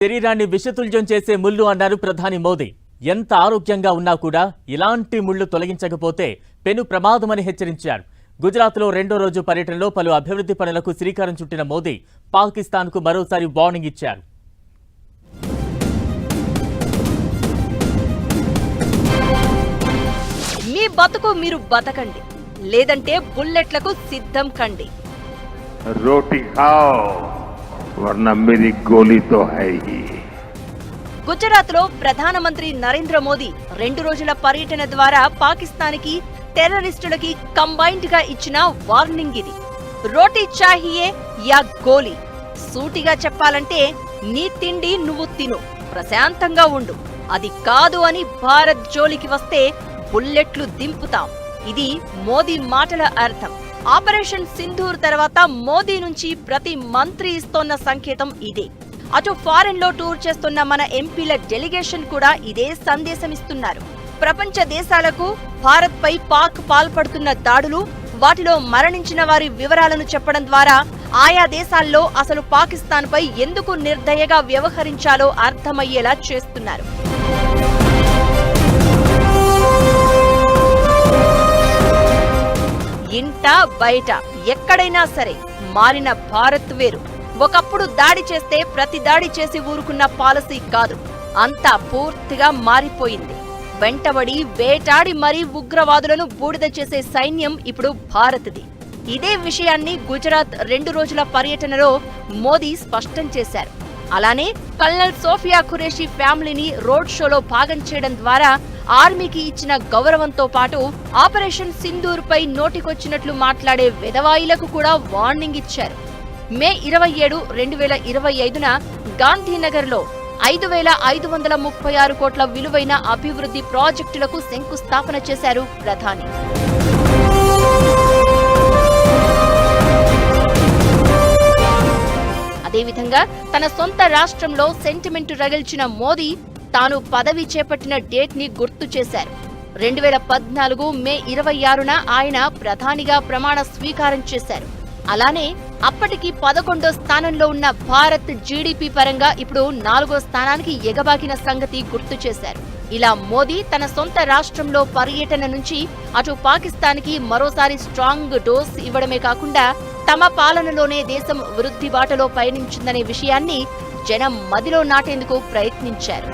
శరీరాన్ని విషతుల్యం చేసే ముళ్ళు అన్నారు ప్రధాని మోదీ. ఎంత ఆరోగ్యంగా ఉన్నా కూడా ఇలాంటి ముళ్ళు తొలగించకపోతే పెను ప్రమాదమని హెచ్చరించారు. గుజరాత్లో రెండో రోజు పర్యటనలో పలు అభివృద్ధి పనులకు శ్రీకారం చుట్టిన మోదీ పాకిస్తాన్కు మరోసారి వార్నింగ్ ఇచ్చారు. మీ బతుకు మీరు బతకండి, లేదంటే బుల్లెట్లకు సిద్ధం కండి. రోటీ ఖాओ వరనా మేరీ గోలీ తో హై హీ. గుజరాత్లో ప్రధానమంత్రి నరేంద్ర మోదీ 2 రోజుల పర్యటన ద్వారా పాకిస్తాన్కి, టెర్రరిస్టులకి కంబైన్డ్ గా ఇచ్చిన వార్నింగ్ ఇది. రోటీ చాహియే యా గోలీ. సూటిగా చెప్పాలంటే నీ తిండి నువ్వు తిను, ప్రశాంతంగా ఉండు. అది కాదు అని భారత్ జోలికి వస్తే బుల్లెట్లు దింపుతాం. ఇది మోదీ మాటల అర్థం. ఆపరేషన్ సింధూర్ తర్వాత మోదీ నుంచి ప్రతి మంత్రి ఇస్తోన్న సంకేతం ఇదే. అటు ఫారెన్ లో టూర్ చేస్తున్న మన ఎంపీల డెలిగేషన్ కూడా ఇదే సందేశం ఇస్తున్నారు. ప్రపంచ దేశాలకు భారత్ పై పాక్ పాల్పడుతున్న దాడులు, వాటిలో మరణించిన వారి వివరాలను చెప్పడం ద్వారా ఆయా దేశాల్లో అసలు పాకిస్తాన్ పై ఎందుకు నిర్దయగా వ్యవహరించాలో అర్థమయ్యేలా చేస్తున్నారు. ఇంట బయట ఎక్కడైనా సరే మారిన భారత్ వేరు. ఒకప్పుడు దాడి చేస్తే ప్రతి దాడి చేసి ఊరుకున్న పాలసీ కాదు, అంతా పూర్తిగా మారిపోయింది. వెంటబడి వేటాడి మరీ ఉగ్రవాదులను బూడిద చేసే సైన్యం ఇప్పుడు భారత్ది. ఇదే విషయాన్ని గుజరాత్ 2 రోజుల పర్యటనలో మోదీ స్పష్టం చేశారు. అలానే కల్నల్ సోఫియా ఖురేషీ ఫ్యామిలీని రోడ్ షోలో భాగం చేయడం ద్వారా ఆర్మీకి ఇచ్చిన గౌరవంతో పాటు ఆపరేషన్ సింధూర్ పై నోటికొచ్చినట్లు మాట్లాడే వెధవాయిలకు కూడా వార్నింగ్ ఇచ్చారు. మే 27, 2025న గాంధీనగర్లో 5,536 కోట్ల విలువైన అభివృద్ధి ప్రాజెక్టులకు శంకుస్థాపన చేశారు ప్రధాని. అదేవిధంగా తన సొంత రాష్ట్రంలో సెంటిమెంట్ రగిల్చిన మోదీ తాను పదవి చేపట్టిన డేట్ ని గుర్తు చేశారు. 2014 మే 26న ఆయన ప్రధానిగా ప్రమాణ స్వీకారం చేశారు. అలానే అప్పటికి 11వ స్థానంలో ఉన్న భారత్ జీడీపీ పరంగా ఇప్పుడు 4వ స్థానానికి ఎగబాకిన సంగతి గుర్తు చేశారు. ఇలా మోదీ తన సొంత రాష్ట్రంలో పర్యటన నుంచి అటు పాకిస్తాన్కి మరోసారి స్ట్రాంగ్ డోస్ ఇవ్వడమే కాకుండా తమ పాలనలోనే దేశం వృద్ధి బాటలో పయనించిందనే విషయాన్ని జనం మదిలో నాటేందుకు ప్రయత్నించారు.